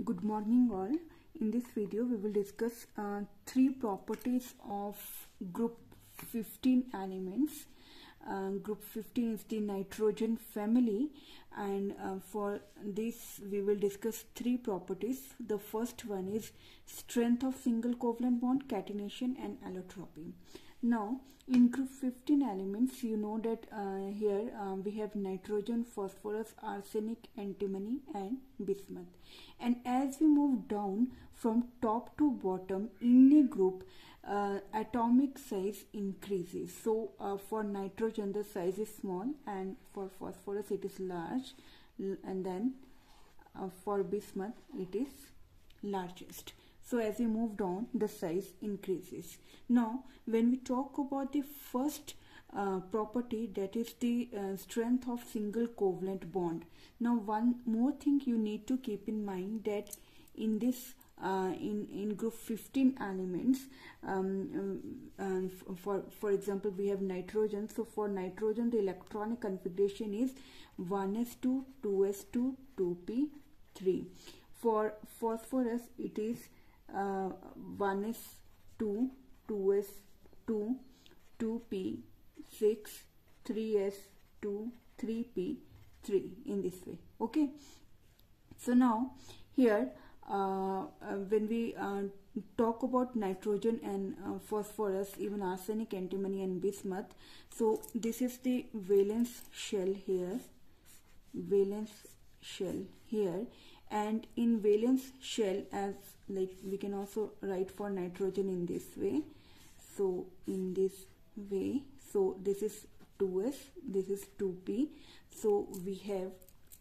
Good morning all. In this video we will discuss three properties of group 15 elements. Group 15 is the nitrogen family, and for this we will discuss three properties. The first one is strength of single covalent bond, catenation and allotropy. Now in group 15 elements, you know that here we have nitrogen, phosphorus, arsenic, antimony and bismuth. And as we move down from top to bottom in a group, atomic size increases. So for nitrogen the size is small, and for phosphorus it is large, and then for bismuth it is largest. So as we move down, the size increases. Now when we talk about the first property, that is the strength of single covalent bond. Now one more thing you need to keep in mind, that in this in group 15 elements, for example we have nitrogen. So for nitrogen the electronic configuration is 1s2, 2s2, 2p3. For phosphorus it is 1s2, 2s2, 2p6, 3s2, 3p3, in this way. Okay, so now here when we talk about nitrogen and phosphorus, even arsenic, antimony and bismuth, so this is the valence shell here, and in valence shell, as like we can also write for nitrogen in this way. So in this way, so this is 2s, this is 2p, so we have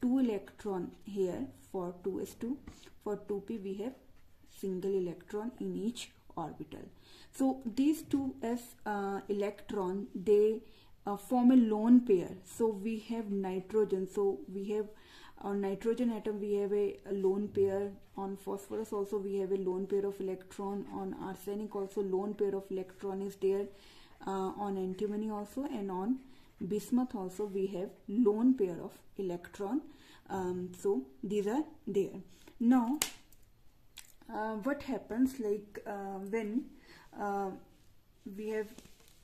2 electron here for 2s2. For 2p we have single electron in each orbital. So these 2s electron, they form a lone pair. So we have nitrogen, so we have on nitrogen atom we have a lone pair. On phosphorus also we have a lone pair of electron. On arsenic also lone pair of electron is there. On antimony also, and on bismuth also we have lone pair of electron. So these are there. Now what happens, like when we have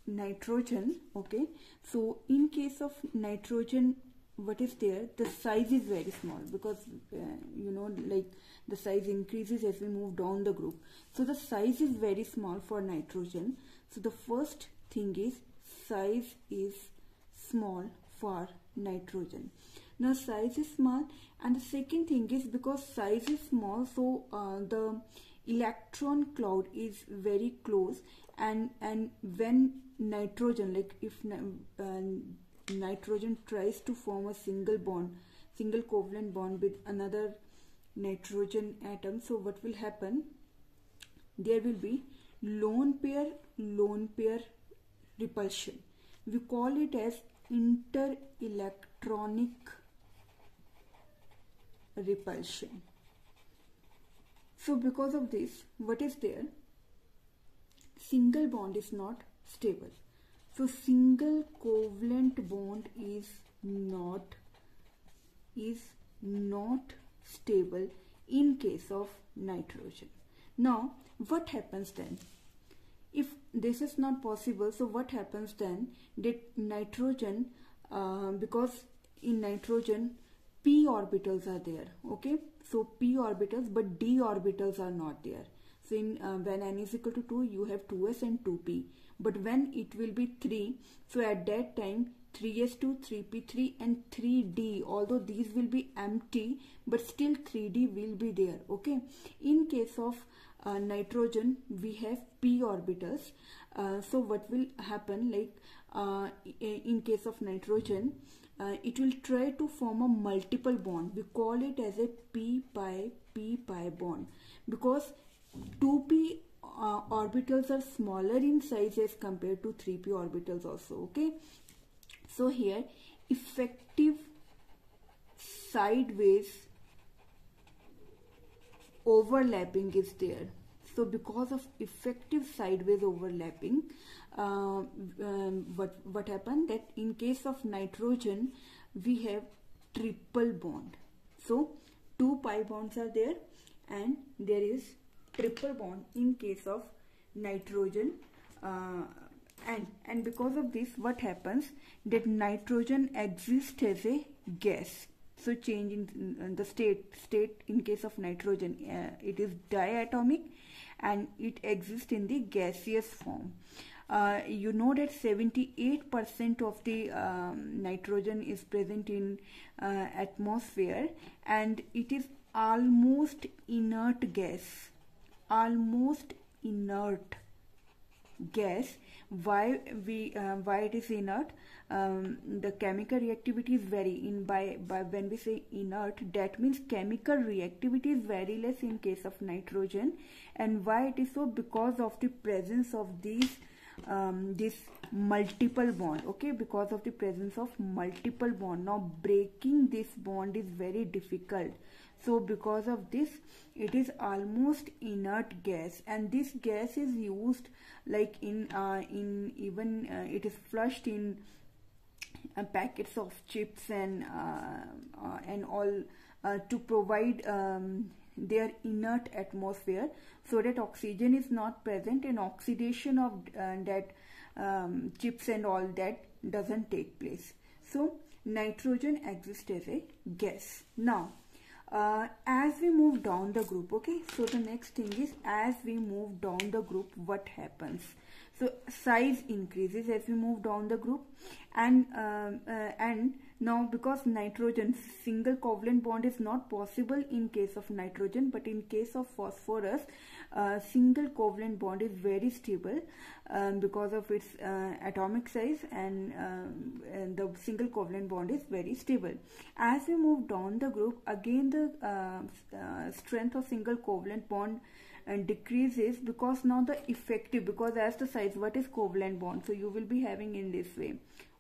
nitrogen, okay, so in case of nitrogen, what is there, the size is very small, because you know, like the size increases as we move down the group. So the size is very small for nitrogen. So the first thing is size is small for nitrogen. Now size is small, and the second thing is because size is small, so the electron cloud is very close, and when nitrogen, like if nitrogen tries to form a single covalent bond with another nitrogen atom, so what will happen, there will be lone pair repulsion. We call it as inter-electronic repulsion. So because of this, what is there, single bond is not stable. So single covalent bond is not stable in case of nitrogen. Now what happens then? If this is not possible, so what happens then, that nitrogen, because in nitrogen p orbitals are there, okay, so p orbitals, but d orbitals are not there. So in when n is equal to 2, you have 2s and 2p, but when it will be 3, so at that time 3s2, 3p3 and 3d, although these will be empty, but still 3d will be there. Okay, in case of nitrogen we have p orbitals. So what will happen, like in case of nitrogen, it will try to form a multiple bond. We call it as a p pi bond, because 2p orbitals are smaller in size as compared to 3p orbitals also. Okay, so here effective sideways overlapping is there. So because of effective sideways overlapping, what happened, that in case of nitrogen we have triple bond. So 2 pi bonds are there, and there is triple bond in case of nitrogen, and because of this what happens, that nitrogen exists as a gas. So change in the state in case of nitrogen, it is diatomic and it exists in the gaseous form. You know that 78% of the nitrogen is present in atmosphere, and it is almost inert gas. Almost inert gas. Why it is inert? The chemical reactivity is very by when we say inert, that means chemical reactivity is very less in case of nitrogen. And why it is so? Because of the presence of these this multiple bond. Okay, because of the presence of multiple bond. Now breaking this bond is very difficult. So because of this, it is almost inert gas, and this gas is used like in even it is flushed in packets of chips and all to provide their inert atmosphere, so that oxygen is not present and oxidation of that chips and all that doesn't take place. So nitrogen exists as a gas. Now as we move down the group, okay, so the next thing is, as we move down the group, what happens? So size increases as we move down the group, and now because nitrogen single covalent bond is not possible in case of nitrogen, but in case of phosphorus single covalent bond is very stable because of its atomic size, and the single covalent bond is very stable. As we move down the group, again the strength of single covalent bond decreases, because now the effective, because as the size, what is covalent bond? So you will be having in this way,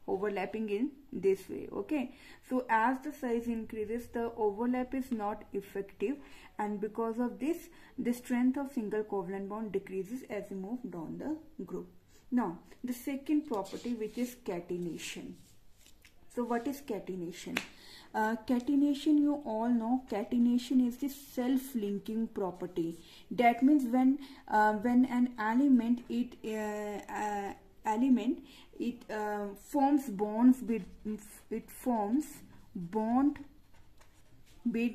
overlapping in this way. Okay, so as the size increases, the overlap is not effective, and because of this, the strength of single covalent bond decreases as we move down the group. Now the second property, which is catenation. So what is catenation? Catenation, you all know, catenation is the self-linking property. That means when an element forms bonds with, it forms bond with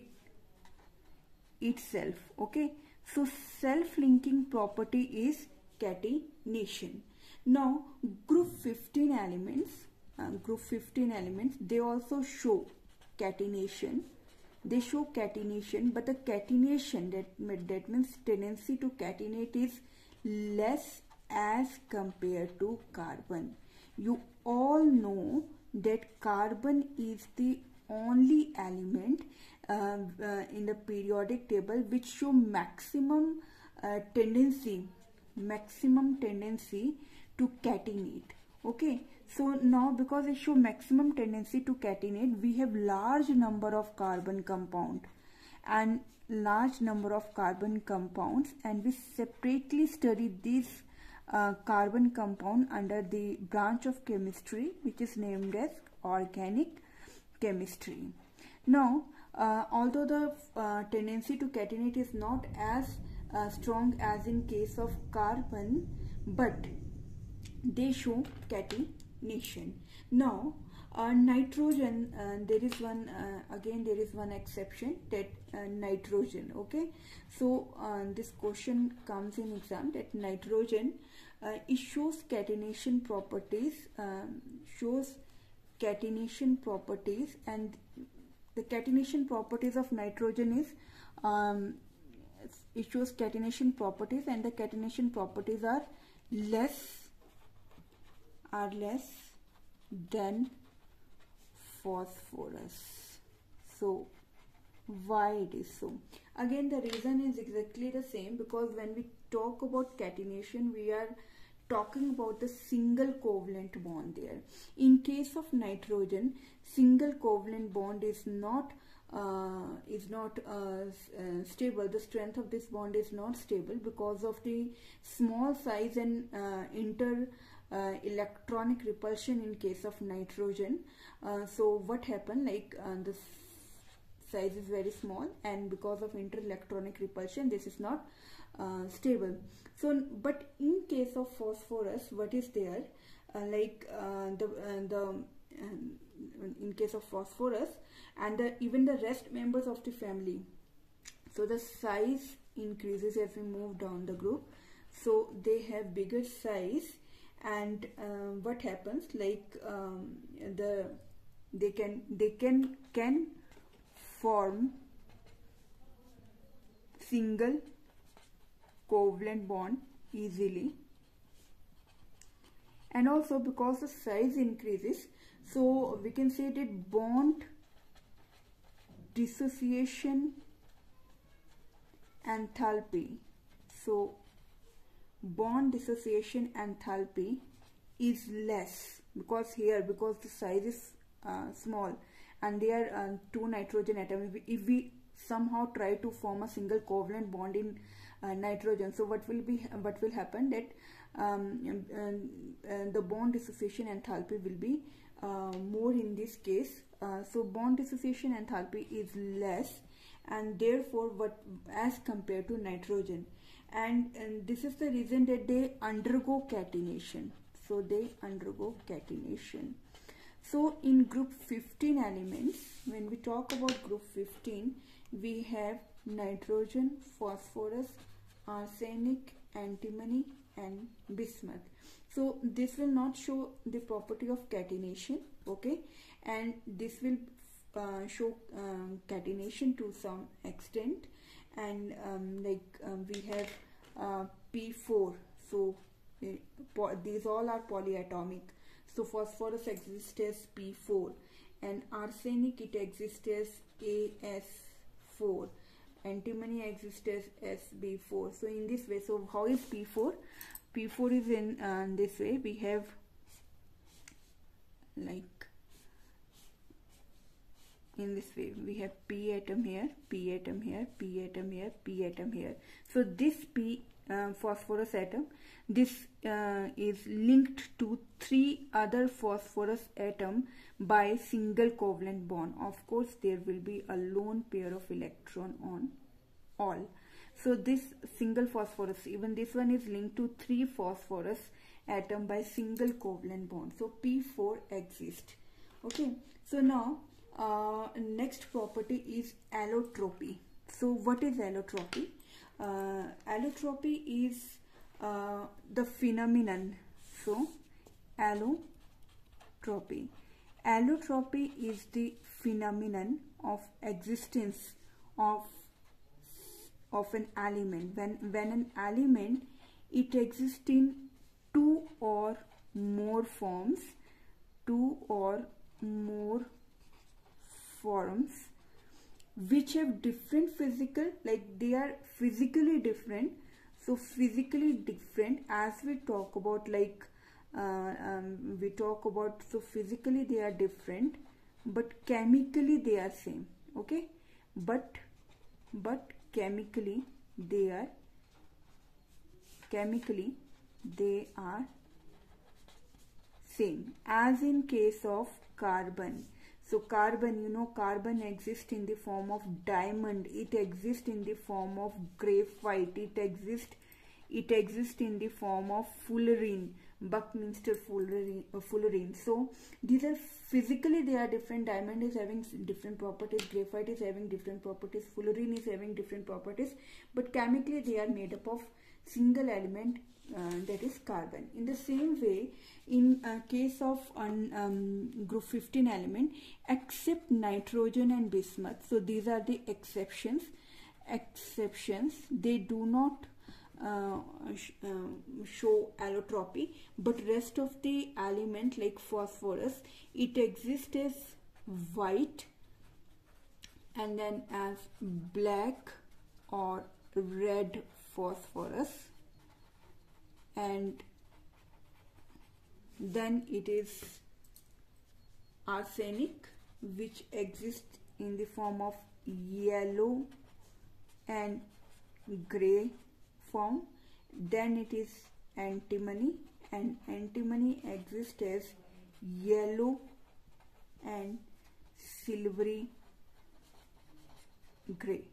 itself. Okay, so self-linking property is catenation. Now group 15 elements, they also show catenation. They show catenation, but the catenation, that means tendency to catenate, is less as compared to carbon. You all know that carbon is the only element in the periodic table which show maximum tendency to catenate. Okay, so now because it show maximum tendency to catenate, we have large number of carbon compound and and we separately study this carbon compound under the branch of chemistry which is named as organic chemistry. Now although the tendency to catenate is not as strong as in case of carbon, but they show catenation. Now nitrogen, there is one exception, that nitrogen. Okay, so this question comes in exam, that nitrogen it shows catenation properties, and the catenation properties of nitrogen is it shows catenation properties, and the catenation properties are less than phosphorus. So why it is so? Again, the reason is exactly the same, because when we talk about catenation, we are talking about the single covalent bond there. In case of nitrogen, single covalent bond is not stable. The strength of this bond is not stable because of the small size and electronic repulsion in case of nitrogen. So what happened, like the size is very small, and because of interelectronic repulsion this is not stable. So but in case of phosphorus, what is there, in case of phosphorus and even the rest members of the family, so the size increases as we move down the group, so they have bigger size. And what happens, like they can form single covalent bond easily. And also because the size increases, so we can say that bond dissociation enthalpy, so bond dissociation enthalpy is less, because the size is small and there are two nitrogen atoms. If we somehow try to form a single covalent bond in nitrogen, so what will happen, that the bond dissociation enthalpy will be more in this case. So bond dissociation enthalpy is less, and therefore as compared to nitrogen, and this is the reason that they undergo catenation. So they undergo catenation. So in group 15 elements, when we talk about group 15, we have nitrogen, phosphorus, arsenic, antimony and bismuth. So this will not show the property of catenation, okay, and this will show catenation to some extent. And we have P4, so these all are polyatomic. So phosphorus exists as P4, and arsenic, it exists as AS4, antimony exists as SB4. So in this way, so how is P4? P4 is in this way. We have like in this way, we have P atom here, P atom here, P atom here, P atom here. So this P phosphorus atom, this is linked to 3 other phosphorus atom by single covalent bond. Of course there will be a lone pair of electron on all. So this single phosphorus, even this one is linked to 3 phosphorus atom by single covalent bond. So P4 exists. Okay, so now next property is allotropy. So what is allotropy? Allotropy is the phenomenon. So allotropy is the phenomenon of existence of an element. When an element, it exists in 2 or more forms, which have different physical, like they are physically different. So physically different, as we talk about, like so physically they are different, but chemically they are same. Okay, but chemically they are same, as in case of carbon. So carbon, carbon exists in the form of diamond, it exists in the form of graphite, it exists in the form of fullerene, Buckminster fullerene. So these are physically they are different. Diamond is having different properties, graphite is having different properties, fullerene is having different properties, but chemically they are made up of single element, that is carbon. In the same way, in case of group 15 element, except nitrogen and bismuth, so these are the exceptions, they do not show allotropy, but rest of the element like phosphorus, it exists as white and then as black or red phosphorus, and then it is arsenic, which exists in the form of yellow and gray form. Then it is antimony, and antimony exists as yellow and silvery gray.